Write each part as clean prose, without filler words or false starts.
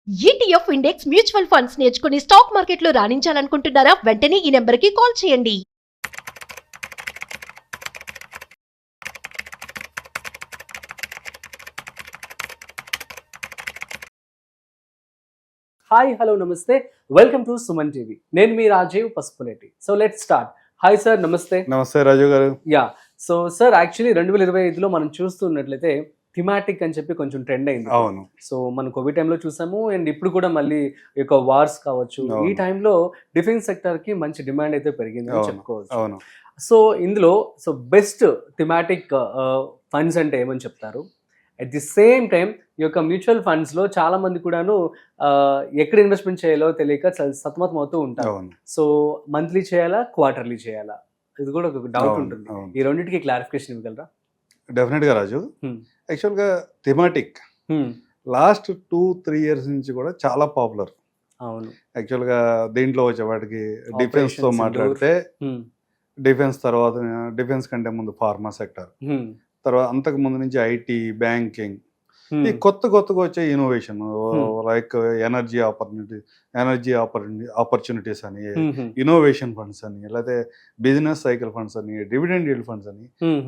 ETF index mutual funds నేర్చుకుని stock మార్కెట్లో రాణించాలనుకుంటున్నారా? వెంటనే ఈ నెంబర్కి కాల్ చేయండి. హాయ్ హలో నమస్తే వెల్కమ్ టు సుమన్ టీవీ. నేను మీ Rajiv Pasupuleti. So let's start. Hi sir, నమస్తే. నమస్తే రాజు గారు. యా, సో సార్ యాక్చువల్లీ 2025లో మనం చూస్తున్నట్లయితే థిమాటిక్ అని చెప్పి కొంచెం ట్రెండ్ అయింది. అవును. సో మనం కోవిడ్ టైంలో చూసాము అండ్ ఇప్పుడు కూడా మళ్ళీ ఈ యొక్క వార్స్ కావచ్చు, ఈ టైంలో డిఫెన్స్ సెక్టర్ కి మంచి డిమాండ్ అయితే పెరిగింది అని చెప్పుకోవచ్చు. అవును. సో ఇందులో బెస్ట్ థిమాటిక్ ఫండ్స్ అంటే ఏమని చెప్తారు? అట్ ది సేమ్ టైం ఈ యొక్క మ్యూచువల్ ఫండ్స్ లో చాలా మంది కూడాను ఎక్కడ ఇన్వెస్ట్మెంట్ చేయాలో తెలియక సతమతం అవుతూ ఉంటారు. సో మంత్లీ చేయాలా, క్వార్టర్లీ చేయాలా, ఇది కూడా ఒక డౌట్ ఉంటుంది. ఈ రెండింటికి క్లారిఫికేషన్ ఇవ్వగలరా? డెఫినెట్ గా రాజు. యాక్చువల్ గా థిమాటిక్ లాస్ట్ 2-3 years నుంచి కూడా చాలా పాపులర్. అవును. యాక్చువల్ గా దీంట్లో వచ్చే వాటికి డిఫెన్స్ తో మాట్లాడితే డిఫెన్స్ తర్వాత డిఫెన్స్ కంటే ముందు ఫార్మా సెక్టర్, తర్వాత అంతకు ముందు నుంచి ఐటీ, బ్యాంకింగ్, ఈ కొత్తగా వచ్చే ఇన్నోవేషన్ లైక్ ఎనర్జీ ఆపర్చునిటీస్ అని, ఇన్నోవేషన్ ఫండ్స్ అని, లేకపోతే బిజినెస్ సైకిల్ ఫండ్స్ అని, డివిడెండ్ ఈల్డ్ ఫండ్స్ అని,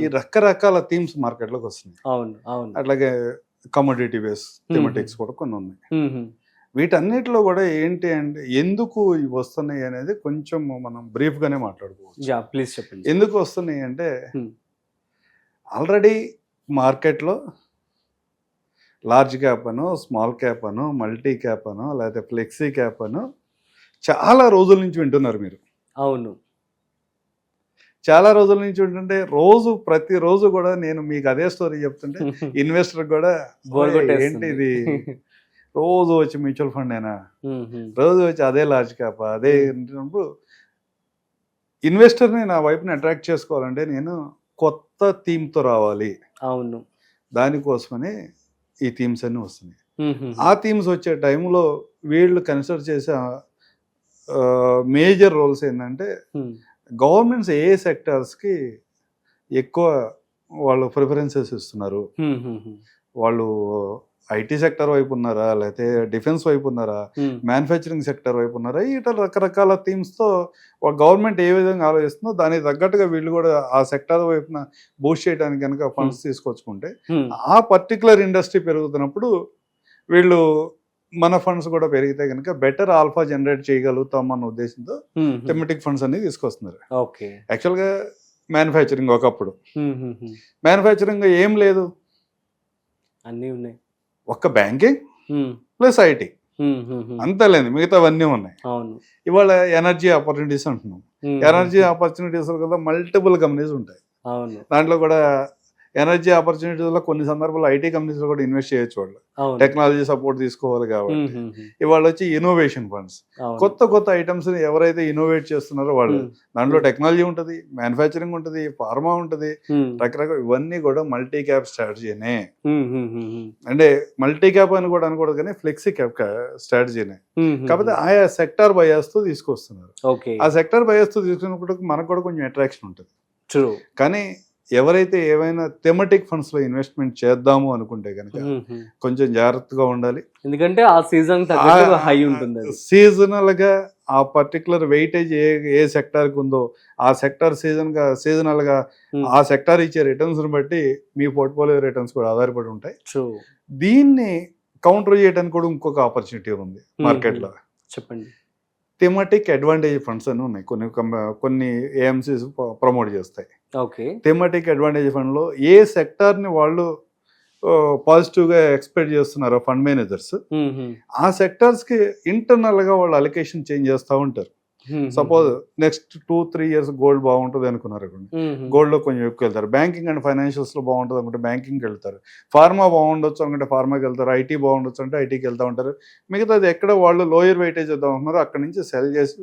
ఈ రకరకాల థీమ్స్ మార్కెట్ లోకి వస్తున్నాయి. అట్లాగే కమోడిటీ బేస్ థిమాటిక్స్ కూడా కొన్ని ఉన్నాయి. వీటన్నిటిలో కూడా ఏంటి అంటే ఎందుకు ఇవి వస్తున్నాయి అనేది కొంచెం మనం బ్రీఫ్ గానే మాట్లాడుకోవచ్చు. ఎందుకు వస్తున్నాయి అంటే ఆల్రెడీ మార్కెట్లో లార్జ్ క్యాప్ అను, స్మాల్ క్యాప్ అను, మల్టీ క్యాప్ అను, లేకపోతే ఫ్లెక్సీ క్యాప్ అను చాలా రోజుల నుంచి వింటున్నారు మీరు. అవును, చాలా రోజుల నుంచి వింటుంటే ప్రతిరోజు కూడా నేను మీకు అదే స్టోరీ చెప్తుంటే ఇన్వెస్టర్ కూడా ఏంటి ఇది, రోజు వచ్చి మ్యూచువల్ ఫండ్ అయినా, రోజు వచ్చి అదే లార్జ్ క్యాప్ అదే ఇన్వెస్టర్ని నా వైపుని అట్రాక్ట్ చేసుకోవాలంటే నేను కొత్త థీమ్తో రావాలి. అవును, దానికోసమని ఈ థీమ్స్ అన్ని వస్తున్నాయి. ఆ థీమ్స్ వచ్చే టైంలో వీళ్ళు కన్సిడర్ చేసే మేజర్ రోల్స్ ఏంటంటే గవర్నమెంట్స్ ఏ సెక్టార్స్కి ఎక్కువ వాళ్ళు ప్రిఫరెన్సెస్ ఇస్తున్నారు, వాళ్ళు ఐటీ సెక్టర్ వైపు ఉన్నారా, లేకపోతే డిఫెన్స్ వైపు ఉన్నారా, మ్యానుఫ్యాక్చరింగ్ సెక్టర్ వైపు ఉన్నారా, ఇట్లా రకరకాల థీమ్స్తో గవర్నమెంట్ ఏ విధంగా ఆలోచిస్తుందో దానికి తగ్గట్టుగా వీళ్ళు కూడా ఆ సెక్టర్ వైపున బూస్ట్ చేయడానికి కనుక ఫండ్స్ తీసుకొచ్చుకుంటే ఆ పర్టికులర్ ఇండస్ట్రీ పెరుగుతున్నప్పుడు వీళ్ళు మన ఫండ్స్ కూడా పెరిగితే కనుక బెటర్ ఆల్ఫా జనరేట్ చేయగలుగుతాం అన్న ఉద్దేశంతో థెమాటిక్ ఫండ్స్ అనేది తీసుకొస్తున్నారు. యాక్చువల్గా మ్యానుఫ్యాక్చరింగ్ ఒకప్పుడు మ్యానుఫ్యాక్చరింగ్ ఏం లేదు, అన్నీ ఉన్నాయి, ఒక్క బ్యాంకింగ్ ప్లస్ ఐటీ అంతలేదు, మిగతావన్నీ ఉన్నాయి. ఇవాళ ఎనర్జీ ఆపర్చునిటీస్ అంటున్నాం. ఎనర్జీ ఆపర్చునిటీస్ కదా మల్టిపుల్ కంపెనీస్ ఉంటాయి. దాంట్లో కూడా ఎనర్జీ ఆపర్చునిటీస్ లో కొన్ని సందర్భాల్లో ఐటీ కంపెనీస్ లో కూడా ఇన్వెస్ట్ చేయొచ్చు. వాళ్ళు టెక్నాలజీ సపోర్ట్ తీసుకోవాలి కాబట్టి ఇవాళ వచ్చి ఇన్నోవేషన్ ఫండ్స్, కొత్త ఐటమ్స్ ఎవరైతే ఇన్నోవేట్ చేస్తున్నారో వాళ్ళు, దాంట్లో టెక్నాలజీ ఉంటుంది, మ్యానుఫ్యాక్చరింగ్ ఉంటుంది, ఫార్మా ఉంటుంది, రకరకాల ఇవన్నీ కూడా మల్టీ క్యాప్ స్ట్రాటజీనే. అంటే మల్టీ క్యాప్ అని కూడా అనకూడదు కానీ ఫ్లెక్సీ క్యాప్ స్ట్రాటజీనే. కాకపోతే ఆయా సెక్టార్ బయాస్ తో తీసుకొస్తున్నారు. ఆ సెక్టార్ బయాస్ తో తీసుకున్నప్పుడు మనకు కూడా కొంచెం అట్రాక్షన్ ఉంటుంది. కానీ ఎవరైతే ఏవైనా థెమాటిక్ ఫండ్స్ లో ఇన్వెస్ట్మెంట్ చేద్దాము అనుకుంటే కనుక కొంచెం జాగ్రత్తగా ఉండాలి. ఎందుకంటే ఆ సీజన్ హై ఉంటుంది. సీజనల్ గా ఆ పర్టికులర్ వెయిటేజ్ ఏ సెక్టార్ కి ఉందో ఆ సెక్టార్ సీజనల్ గా ఆ సెక్టార్ ఇచ్చే రిటర్న్స్ బట్టి మీ పోర్ట్ఫోలియో రిటర్న్స్ కూడా ఆధారపడి ఉంటాయి. దీన్ని కౌంటర్ చేయడానికి కూడా ఇంకొక ఆపర్చునిటీ ఉంది మార్కెట్ లో. చెప్పండి. థెమాటిక్ అడ్వాంటేజ్ ఫండ్స్ అని ఉన్నాయి, కొన్ని ఏఎంసీస్ ప్రమోట్ చేస్తాయి. థెమాటిక్ అడ్వాంటేజ్ ఫండ్ లో ఏ సెక్టార్ ని వాళ్ళు పాజిటివ్ గా ఎక్స్పెక్ట్ చేస్తున్నారో ఫండ్ మేనేజర్స్, ఆ సెక్టార్స్ కి ఇంటర్నల్ గా వాళ్ళు అలొకేషన్ చేంజ్ చేస్తూ ఉంటారు. సపోజ్ నెక్స్ట్ 2-3 years గోల్డ్ బాగుంటుంది అనుకున్నారు, గోల్డ్ లో కొంచెం ఎక్కువ వెళ్తారు. బ్యాంకింగ్ అండ్ ఫైనాన్షియల్స్ లో బాగుంటుంది అనుకుంటే బ్యాంకింగ్కి వెళ్తారు. ఫార్మా బాగుండొచ్చు అనుకుంటే ఫార్మాకి వెళ్తారు. ఐటీ బాగుండొచ్చు అంటే ఐటీకి వెళ్తూ ఉంటారు. మిగతాది ఎక్కడ వాళ్ళు లోయర్ వెయిటేజ్ చేద్దాం అనుకున్నారో అక్కడ నుంచి సెల్ చేసి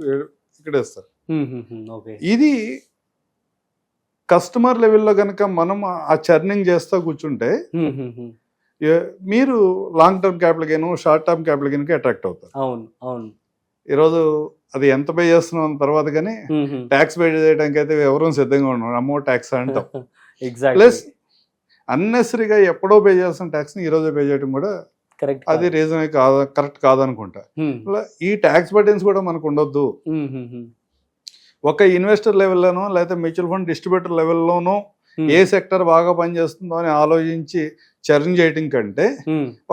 ఇక్కడ వేస్తారు. ఇది కస్టమర్ లెవెల్లో కనుక మనం ఆ చర్నింగ్ చేస్తూ కూర్చుంటే మీరు long term capital short term capital attract అవుతారు. ఈరోజు అది ఎంత పే చేస్తున్నాం తర్వాత కానీ ట్యాక్స్ పే చేయడానికి అయితే ఎవరూ సిద్ధంగా ఉన్నారు. అమ్మో ట్యాక్స్ అంటాం. ప్లస్ అన్నెసరీగా ఎప్పుడో పే చేస్తున్న ట్యాక్స్ని ఈరోజు పే చేయడం కూడా కరెక్ట్. అది రీజన్ కరెక్ట్ కాదనుకుంటా. ఇలా ఈ ట్యాక్స్ బర్డెన్స్ కూడా మనకు ఉండొద్దు. ఒక ఇన్వెస్టర్ లెవెల్లోనో లేకపోతే మ్యూచువల్ ఫండ్ డిస్ట్రిబ్యూటర్ లెవెల్లోనో ఏ సెక్టర్ బాగా పనిచేస్తుందో అని ఆలోచించి చర్న్ చేయటం కంటే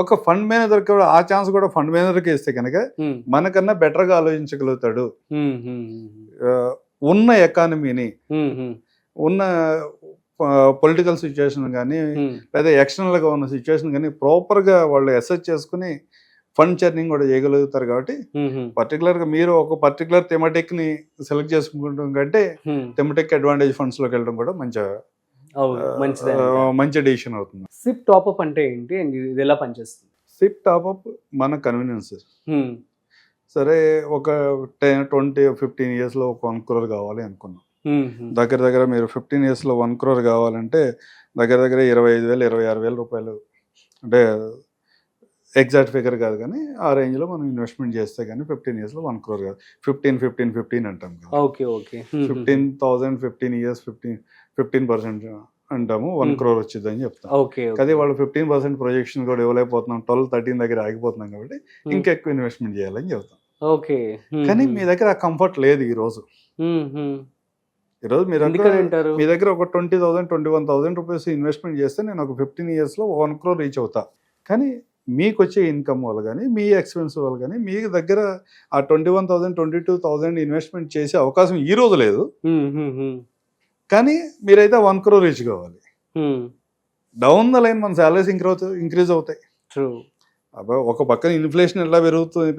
ఒక ఫండ్ మేనేజర్ కూడా ఆ ఛాన్స్ కూడా ఫండ్ మేనేజర్కి ఇస్తే కనుక మనకన్నా బెటర్గా ఆలోచించగలుగుతాడు. ఉన్న ఎకానమీని, ఉన్న పొలిటికల్ సిచ్యువేషన్ కానీ లేదా ఎక్స్టర్నల్గా ఉన్న సిచ్యువేషన్ కానీ ప్రాపర్గా వాళ్ళు అసెస్ చేసుకుని ఫండ్ చర్నింగ్ కూడా చేయగలుగుతారు. కాబట్టి పర్టికులర్గా మీరు ఒక పర్టికులర్ థెమటిక్ని సెలెక్ట్ చేసుకుంటాం కంటే థెమటిక్ అడ్వాంటేజ్ ఫండ్స్లోకి వెళ్ళడం కూడా మంచి డెసిషన్ అవుతుంది. సిప్ టాప్అప్ అంటే ఏంటి, ఇది ఎలా పనిచేస్తుంది? సిప్ టాప్అప్ మన కన్వీనియన్స్. సరే, ఒక 10-15 ఇయర్స్లో ఒక 1 crore కావాలి అనుకున్నాం. దగ్గర మీరు 15 ఇయర్స్లో 1 crore కావాలంటే దగ్గర 25,000 26,000 రూపాయలు, అంటే ఎగ్జాక్ట్ ఫిగర్ కాదు కానీ ఆ రేంజ్లో మనం ఇన్వెస్ట్మెంట్ చేస్తే కానీ 15 ఇయర్స్లో 1 crore కాదు. 15 అంటాం కదా. 15,000 15 ఇయర్స్ 15% అంటాము, 1 crore వచ్చిందని చెప్తాం. కానీ వాళ్ళు 15% ప్రొజెక్షన్ కూడా ఇవ్వలేకపోతున్నాం, 12-13 దగ్గర ఆగిపోతున్నాం కాబట్టి ఇంకా ఎక్కువ ఇన్వెస్ట్మెంట్ చేయాలని చెప్తాం. కానీ మీ దగ్గర ఆ కంఫర్ట్ లేదు ఈరోజు. మీ దగ్గర ఒక 20,000-21,000 రూపీస్ ఇన్వెస్ట్మెంట్ చేస్తే నేను ఒక 15 ఇయర్స్లో 1 crore రీచ్ అవుతా. కానీ మీకు వచ్చే ఇన్కమ్ వల్ల కానీ మీ ఎక్స్పెన్స్ వల్ల కానీ మీ దగ్గర ఆ 21,000-22,000 ఇన్వెస్ట్మెంట్ చేసే అవకాశం ఈ రోజు లేదు. కానీ మీరైతే 1 crore రీచ్ కావాలి. డౌన్ ద లైన్ మన శాలరీస్ ఇంక్రీజ్ అవుతాయి. ఒక పక్కన ఇన్ఫ్లేషన్ ఎలా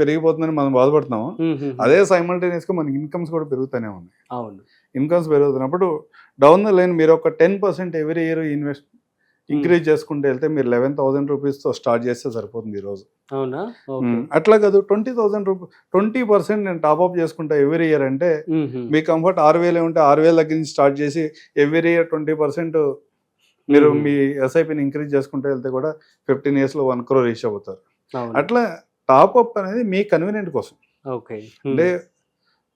పెరిగిపోతుందని మనం బాధపడుతున్నాము, అదే సైమల్టేనియస్గా మన ఇన్కమ్స్ కూడా పెరుగుతూనే ఉన్నాయి. ఇన్కమ్స్ పెరుగుతున్నప్పుడు డౌన్ ద లైన్ మీరు ఒక 10% ఎవ్రీ ఇయర్ ఇంక్రీజ్ చేసుకుంటూ వెళ్తే మీరు 11,000 రూపీస్తో స్టార్ట్ చేస్తే సరిపోతుంది ఈరోజు. అట్లా కాదు, 20,000 రూపీస్ 20% నేను టాప్అప్ చేసుకుంటా ఎవ్రీ ఇయర్ అంటే మీ కంఫర్ట్ 6,000 ఉంటే 6,000 దగ్గర నుంచి స్టార్ట్ చేసి ఎవ్రీ ఇయర్ 20% మీరు మీ ఎస్ఐపిని ఇంక్రీజ్ చేసుకుంటూ వెళ్తే కూడా 15 ఇయర్స్లో 1 crore రీచ్ అవుతారు. అట్లా టాప్అప్ అనేది మీ కన్వీనియంట్ కోసం. అంటే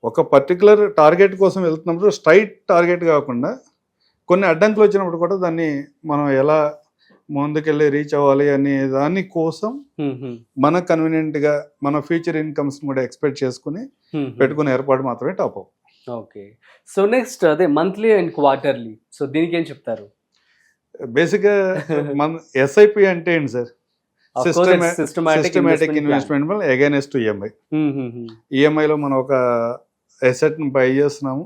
ఒక పర్టికులర్ టార్గెట్ కోసం వెళ్తున్నప్పుడు స్ట్రైట్ టార్గెట్ కాకుండా కొన్ని అడ్డంకులు వచ్చినప్పుడు కూడా దాన్ని మనం ఎలా ముందుకెళ్ళి రీచ్ అవ్వాలి అనే దాని కోసం మన కన్వీనియంట్గా మన ఫ్యూచర్ ఇన్కమ్స్ కూడా ఎక్స్పెక్ట్ చేసుకుని పెట్టుకునే ఏర్పాటు మాత్రమే టాప్అప్. సో నెక్స్ట్ అదే మంత్లీ అండ్ క్వార్టర్లీ, సో దీనికి ఏం చెప్తారు? బేసిక్గా మన ఎస్ఐపి అంటే ఏంటి sir? Systematic investment against EMI. ఈఎంఐలో మనం ఒక అసెట్ని బై చేస్తున్నాము,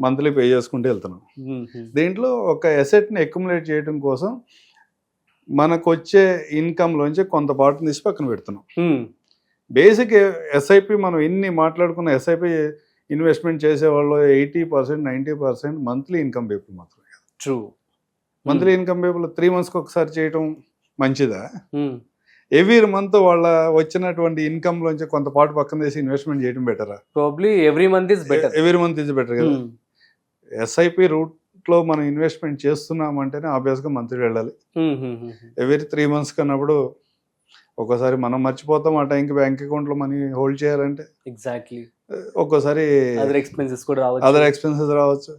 మంత్లీ పే చేసుకుంటూ వెళ్తున్నాం. దీంట్లో ఒక అసెట్ని అక్యుములేట్ చేయడం కోసం మనకు వచ్చే ఇన్కమ్లోంచి కొంత పాటుని తీసి పక్కన పెడుతున్నాం. బేసిక్ ఎస్ఐపి మనం ఇన్ని మాట్లాడుకున్న ఎస్ఐపి ఇన్వెస్ట్మెంట్ చేసేవాళ్ళు 80% 90% మంత్లీ ఇన్కమ్ పీపుల్ మాత్రమే. మంత్లీ ఇన్కమ్ పీపుల్ 3 monthsకి ఒకసారి చేయటం మంచిదా? ఎవ్రీ మంత్ వాళ్ళ వచ్చినటువంటి ఇన్కమ్ లోంచి కొంత పాటు పక్కన తీసి ఇన్వెస్ట్మెంట్ చేయడం బెటరా? Probably every month is better కదా. ఎస్ఐపి రూట్ లో మనం ఇన్వెస్ట్మెంట్ చేస్తున్నామంటేనే ఆబ్వియస్ గా మంత్లీ వెళ్ళాలి. ఎవ్రీ 3 months కన్నప్పుడు ఒక్కోసారి మనం మర్చిపోతాం ఆ టైంకి బ్యాంక్ అకౌంట్ లో మనీ హోల్డ్ చేయాలంటే. ఎగ్జాక్ట్లీ. ఒక్కోసారి అదర్ ఎక్స్పెన్సెస్ రావచ్చు.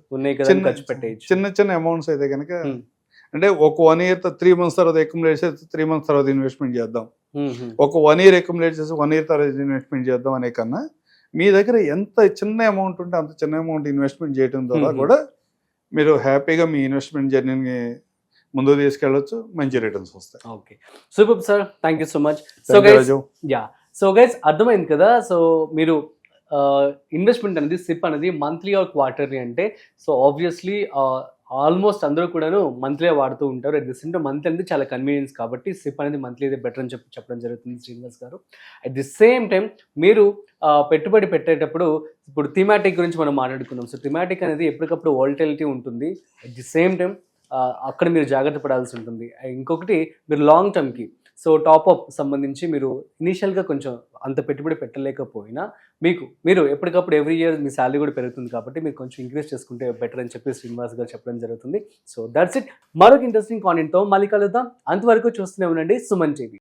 చిన్న అమౌంట్స్ అయితే కనుక అంటే ఒక 1 year 3 months తర్వాత అక్యుములేట్ చేసి 3 months తర్వాత ఇన్వెస్ట్మెంట్ చేద్దాం, ఒక 1 year అక్యుములేట్ చేసి 1 year తర్వాత ఇన్వెస్ట్మెంట్ చేద్దాం అనే కన్నా మీ దగ్గర ఎంత చిన్న అమౌంట్ ఉంటే అంత చిన్న అమౌంట్ ఇన్వెస్ట్మెంట్ చేయడం ద్వారా కూడా మీరు హ్యాపీగా మీ ఇన్వెస్ట్మెంట్ జర్నీని ముందుకు తీసుకెళ్ళొచ్చు, మంచి రిటర్న్స్ వస్తాయి. Okay, super sir, thank you so much. So guys అర్థమైంది కదా. సో మీరు ఇన్వెస్ట్మెంట్ అనేది సిప్ అనేది మంత్లీ ఆర్ క్వార్టర్లీ అంటే, సో ఆబ్వియస్లీ ఆల్మోస్ట్ అందరూ కూడాను మంత్లీ వాడుతూ ఉంటారు. At the same time monthly అనేది చాలా కన్వీనియన్స్ కాబట్టి సిప్ అనేది మంత్లీ అయితే బెటర్ అని చెప్పడం జరుగుతుంది శ్రీనివాస్ గారు. అట్ ది సేమ్ టైం మీరు పెట్టుబడి పెట్టేటప్పుడు ఇప్పుడు థీమాటిక్ గురించి మనం మాట్లాడుకున్నాం. సో థీమాటిక్ అనేది ఎప్పటికప్పుడు వాలటిలిటీ ఉంటుంది. అట్ ది సేమ్ టైం అక్కడ మీరు జాగ్రత్త పడాల్సి ఉంటుంది. ఇంకొకటి మీరు లాంగ్ టర్మ్కి సో టాప్అప్ సంబంధించి మీరు ఇనీషియల్గా కొంచెం అంత పెట్టుబడి పెట్టలేకపోయినా మీరు ఎప్పటికప్పుడు ఎవ్రీ ఇయర్ మీ శాలరీ కూడా పెరుగుతుంది కాబట్టి మీరు కొంచెం ఇంక్రీజ్ చేసుకుంటే బెటర్ అని చెప్పి శ్రీనివాస్ గారు చెప్పడం జరుగుతుంది. So that's it. మరొక ఇంట్రెస్టింగ్ కాంటెంట్తో మళ్ళీ కలుద్దాం. అంతవరకు చూస్తూనే ఉండండి సుమన్ టీవీ.